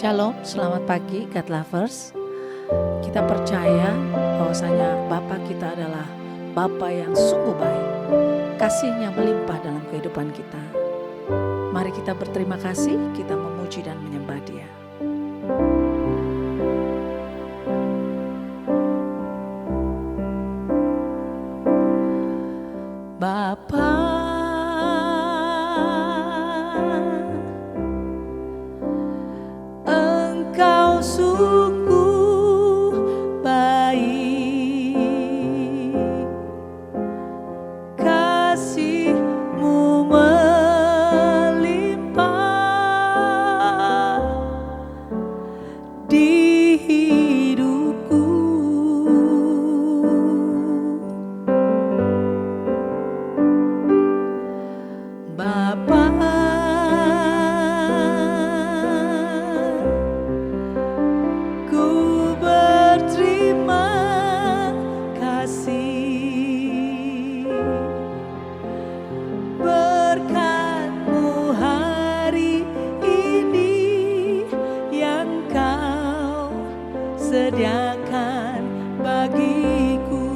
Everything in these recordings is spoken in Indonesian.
Shalom, selamat pagi God Lovers. Kita percaya bahwasanya Bapa kita adalah Bapa yang sungguh baik. Kasih-Nya melimpah dalam kehidupan kita. Mari kita berterima kasih, kita memuji dan menyembah Dia. Bapa, Engkau sungguh baik, kasih-Mu melimpah di hidupku. Bapa, ku berterima kasih, berkat-Mu hari ini yang Kau sediakan bagiku.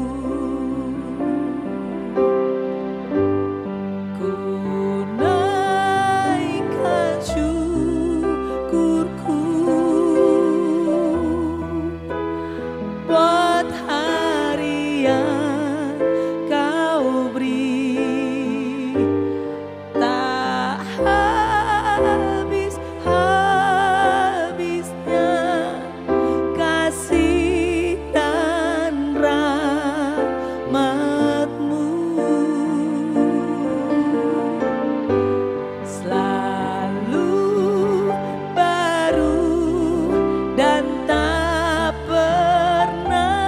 Ku naikkan syukurku buat hari yang Kau beri, tak habis-habisnya kasih dan rahmat-Mu. Selalu baru dan tak pernah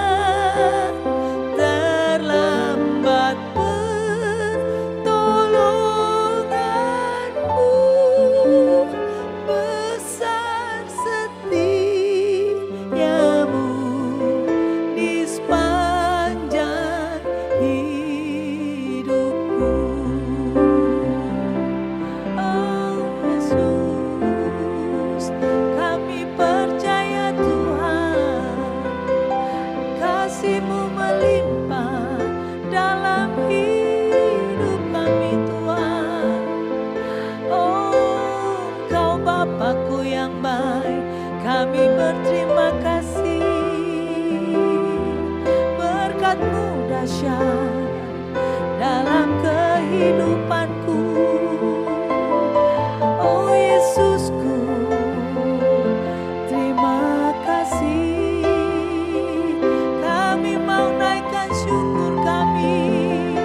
terlambat pertolongan-Mu, besar setia-Mu di sepanjang hidupku. Oh Yesus, kami percaya Tuhan, kasih-Mu melimpah dalam hidup kami Tuhan. Oh Engkau Bapa-Ku yang baik, kami berterima kasih, berkat-Mu dahsyat dalam kehidupanku. Oh Yesusku, terima kasih. Kami mau naikkan syukur kami.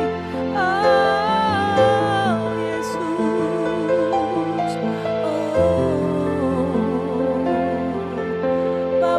Oh Yesus, oh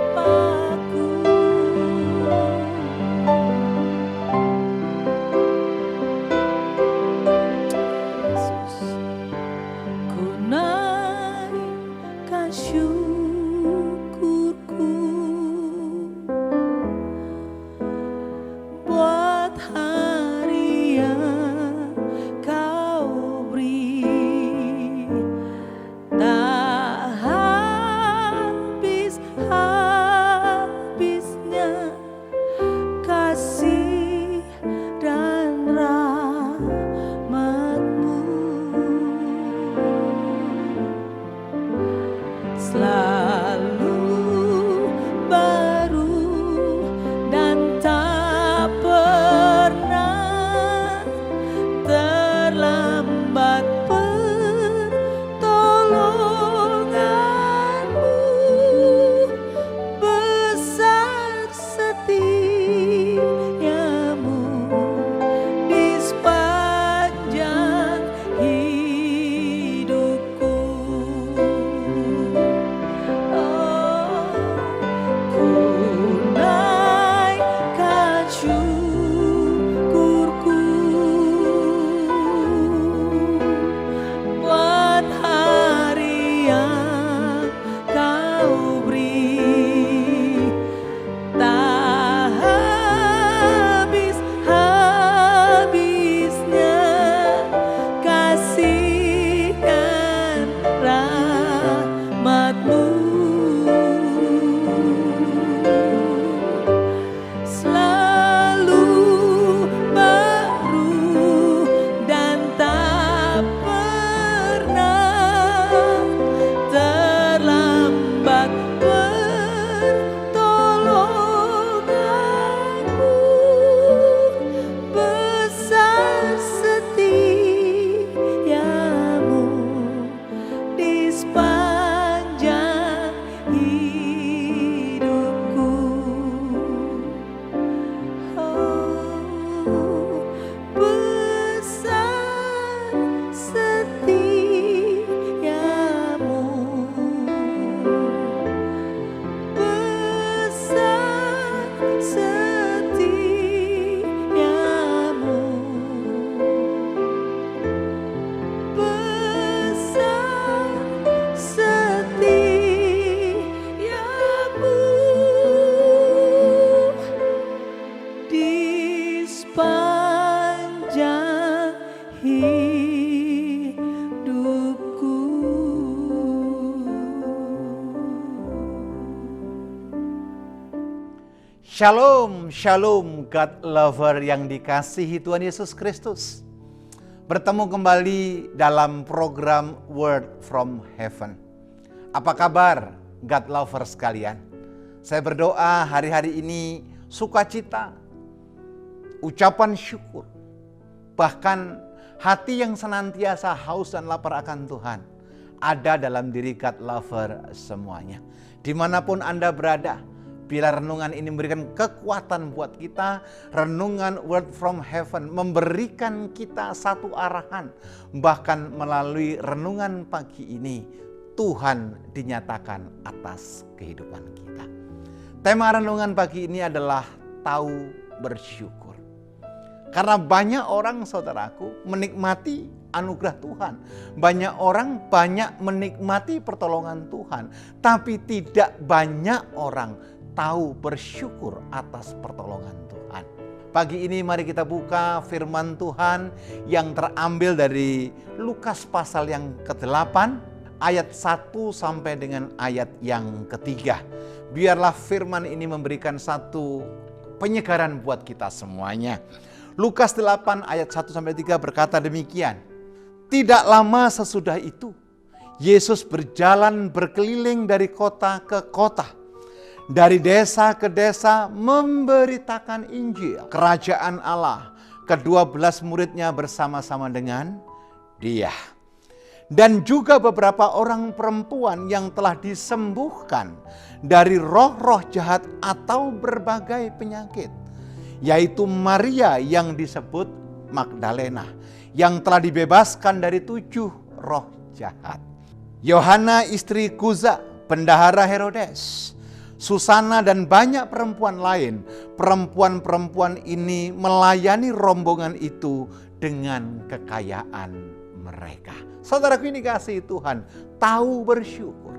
Shalom, shalom God lover yang dikasihi Tuhan Yesus Kristus. Bertemu kembali dalam program Word from Heaven. Apa kabar God lover sekalian? Saya berdoa hari-hari ini sukacita, ucapan syukur, bahkan hati yang senantiasa haus dan lapar akan Tuhan ada dalam diri God lover semuanya. Dimanapun Anda berada, bila renungan ini memberikan kekuatan buat kita, renungan Word from Heaven memberikan kita satu arahan. Bahkan melalui renungan pagi ini, Tuhan dinyatakan atas kehidupan kita. Tema renungan pagi ini adalah tahu bersyukur. Karena banyak orang, saudaraku, menikmati anugerah Tuhan. Banyak orang menikmati pertolongan Tuhan. Tapi tidak banyak orang tahu bersyukur atas pertolongan Tuhan. Pagi ini mari kita buka firman Tuhan yang terambil dari Lukas pasal yang ke-8 ayat 1 sampai dengan ayat yang ke-3. Biarlah firman ini memberikan satu penyegaran buat kita semuanya. Lukas 8 ayat 1 sampai 3 berkata demikian. Tidak lama sesudah itu, Yesus berjalan berkeliling dari kota ke kota, dari desa ke desa memberitakan Injil kerajaan Allah. Ke-12 muridnya bersama-sama dengan dia. Dan juga beberapa orang perempuan yang telah disembuhkan dari roh-roh jahat atau berbagai penyakit. Yaitu Maria yang disebut Magdalena, yang telah dibebaskan dari 7 roh jahat. Yohana istri Kuza, bendahara Herodes, Susana dan banyak perempuan lain. Perempuan-perempuan ini melayani rombongan itu dengan kekayaan mereka. Saudaraku ini kasih Tuhan, tahu bersyukur.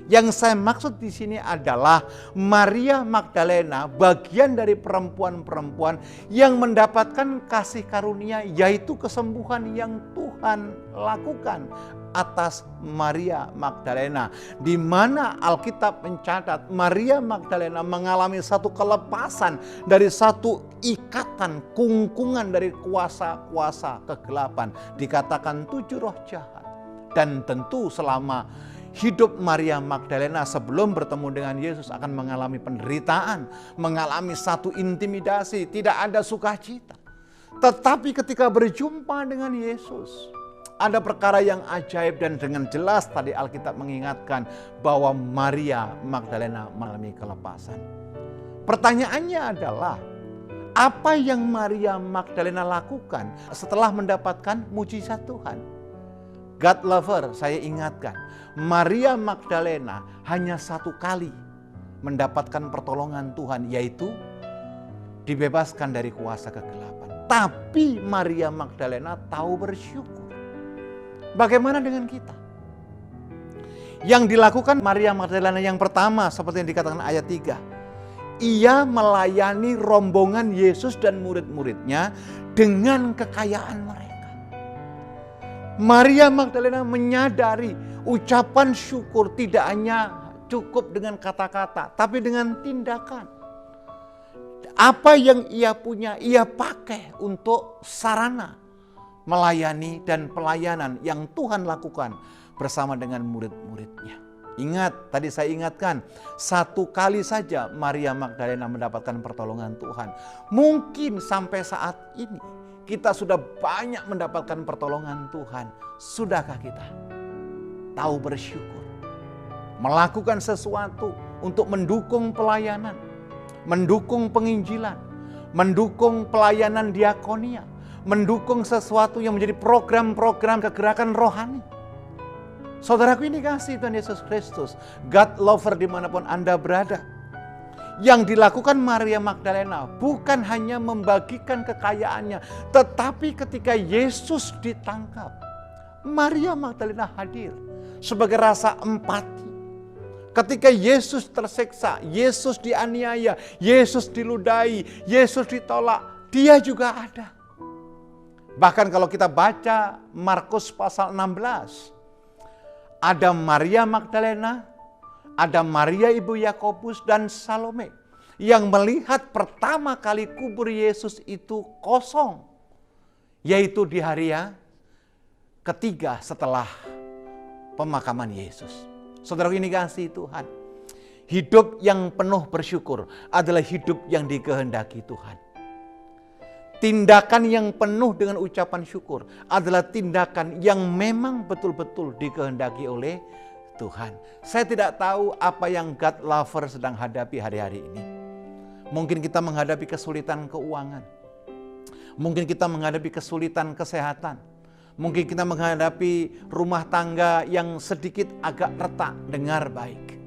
Yang saya maksud di sini adalah Maria Magdalena, bagian dari perempuan-perempuan yang mendapatkan kasih karunia, yaitu kesembuhan yang Tuhan lakukan atas Maria Magdalena. Di mana Alkitab mencatat Maria Magdalena mengalami satu kelepasan dari satu ikatan kungkungan dari kuasa-kuasa kegelapan. Dikatakan 7 roh jahat. Dan tentu selama hidup Maria Magdalena sebelum bertemu dengan Yesus akan mengalami penderitaan, mengalami satu intimidasi, tidak ada sukacita. Tetapi ketika berjumpa dengan Yesus, ada perkara yang ajaib dan dengan jelas tadi Alkitab mengingatkan bahwa Maria Magdalena mengalami kelepasan. Pertanyaannya adalah, apa yang Maria Magdalena lakukan setelah mendapatkan mujizat Tuhan? God lover, saya ingatkan, Maria Magdalena hanya 1 kali mendapatkan pertolongan Tuhan, yaitu dibebaskan dari kuasa kegelapan. Tapi Maria Magdalena tahu bersyukur. Bagaimana dengan kita? Yang dilakukan Maria Magdalena yang pertama seperti yang dikatakan ayat 3. Ia melayani rombongan Yesus dan murid-muridnya dengan kekayaan mereka. Maria Magdalena menyadari ucapan syukur tidak hanya cukup dengan kata-kata, tapi dengan tindakan. Apa yang ia punya, ia pakai untuk sarana melayani dan pelayanan yang Tuhan lakukan bersama dengan murid-muridnya. Ingat, tadi saya ingatkan, 1 kali saja Maria Magdalena mendapatkan pertolongan Tuhan. Mungkin sampai saat ini kita sudah banyak mendapatkan pertolongan Tuhan. Sudahkah kita tahu bersyukur? Melakukan sesuatu untuk mendukung pelayanan, mendukung penginjilan, mendukung pelayanan diakonia, mendukung sesuatu yang menjadi program-program kegerakan rohani. Saudaraku ini kasih Tuhan Yesus Kristus, God lover dimanapun Anda berada. Yang dilakukan Maria Magdalena bukan hanya membagikan kekayaannya, tetapi ketika Yesus ditangkap, Maria Magdalena hadir sebagai rasa empati. Ketika Yesus tersiksa, Yesus dianiaya, Yesus diludahi, Yesus ditolak, dia juga ada. Bahkan kalau kita baca Markus pasal 16, ada Maria Magdalena, ada Maria ibu Yakobus dan Salome yang melihat pertama kali kubur Yesus itu kosong. Yaitu di hari yang ketiga setelah pemakaman Yesus. Saudara ini kasih Tuhan. Hidup yang penuh bersyukur adalah hidup yang dikehendaki Tuhan. Tindakan yang penuh dengan ucapan syukur adalah tindakan yang memang betul-betul dikehendaki oleh Tuhan. Saya tidak tahu apa yang God lover sedang hadapi hari-hari ini. Mungkin kita menghadapi kesulitan keuangan. Mungkin kita menghadapi kesulitan kesehatan. Mungkin kita menghadapi rumah tangga yang sedikit agak retak. Dengar baik.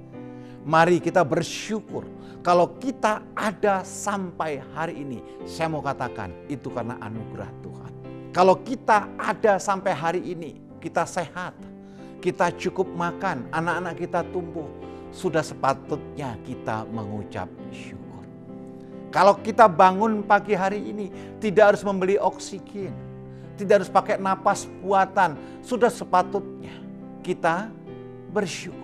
Mari kita bersyukur. Kalau kita ada sampai hari ini, saya mau katakan itu karena anugerah Tuhan. Kalau kita ada sampai hari ini, kita sehat, kita cukup makan, anak-anak kita tumbuh, sudah sepatutnya kita mengucap syukur. Kalau kita bangun pagi hari ini, tidak harus membeli oksigen, tidak harus pakai napas buatan, sudah sepatutnya kita bersyukur.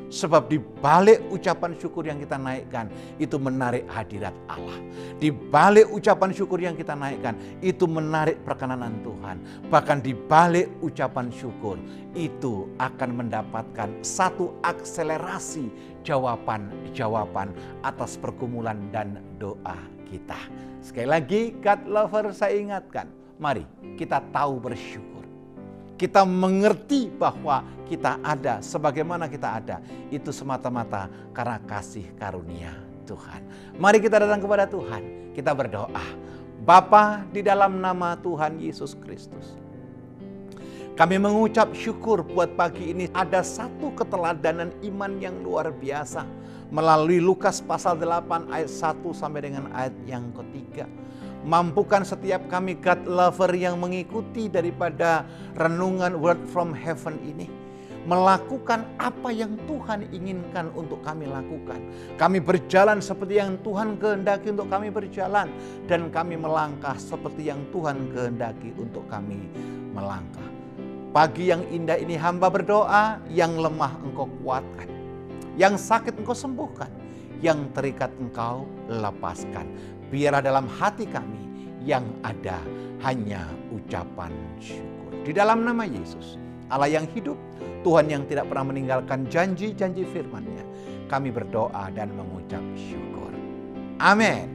Sebab di balik ucapan syukur yang kita naikkan, itu menarik hadirat Allah. Di balik ucapan syukur yang kita naikkan, itu menarik perkenanan Tuhan. Bahkan di balik ucapan syukur, itu akan mendapatkan satu akselerasi jawaban-jawaban atas pergumulan dan doa kita. Sekali lagi, God lover, saya ingatkan, mari kita tahu bersyukur. Kita mengerti bahwa kita ada sebagaimana kita ada. Itu semata-mata karena kasih karunia Tuhan. Mari kita datang kepada Tuhan. Kita berdoa. Bapa, di dalam nama Tuhan Yesus Kristus, kami mengucap syukur buat pagi ini. Ada satu keteladanan iman yang luar biasa. Melalui Lukas pasal 8 ayat 1 sampai dengan ayat yang ketiga. Mampukan setiap kami God lover yang mengikuti daripada renungan Word from Heaven ini melakukan apa yang Tuhan inginkan untuk kami lakukan. Kami berjalan seperti yang Tuhan kehendaki untuk kami berjalan, dan kami melangkah seperti yang Tuhan kehendaki untuk kami melangkah. Pagi yang indah ini hamba berdoa, yang lemah Engkau kuatkan, yang sakit Engkau sembuhkan, yang terikat Engkau lepaskan. Biarlah dalam hati kami yang ada hanya ucapan syukur. Di dalam nama Yesus, Allah yang hidup, Tuhan yang tidak pernah meninggalkan janji-janji firman-Nya, kami berdoa dan mengucap syukur. Amin.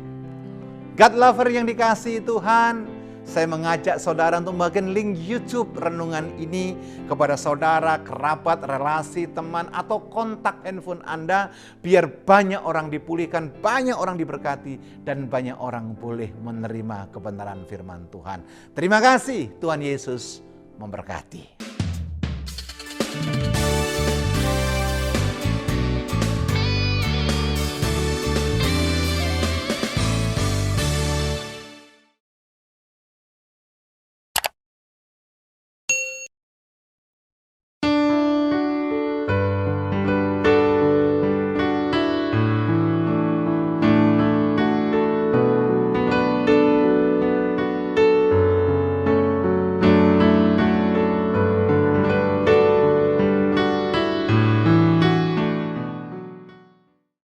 God lover yang dikasihi Tuhan, saya mengajak saudara untuk membagikan link YouTube renungan ini kepada saudara, kerabat, relasi, teman, atau kontak handphone Anda. Biar banyak orang dipulihkan, banyak orang diberkati, dan banyak orang boleh menerima kebenaran firman Tuhan. Terima kasih, Tuhan Yesus memberkati.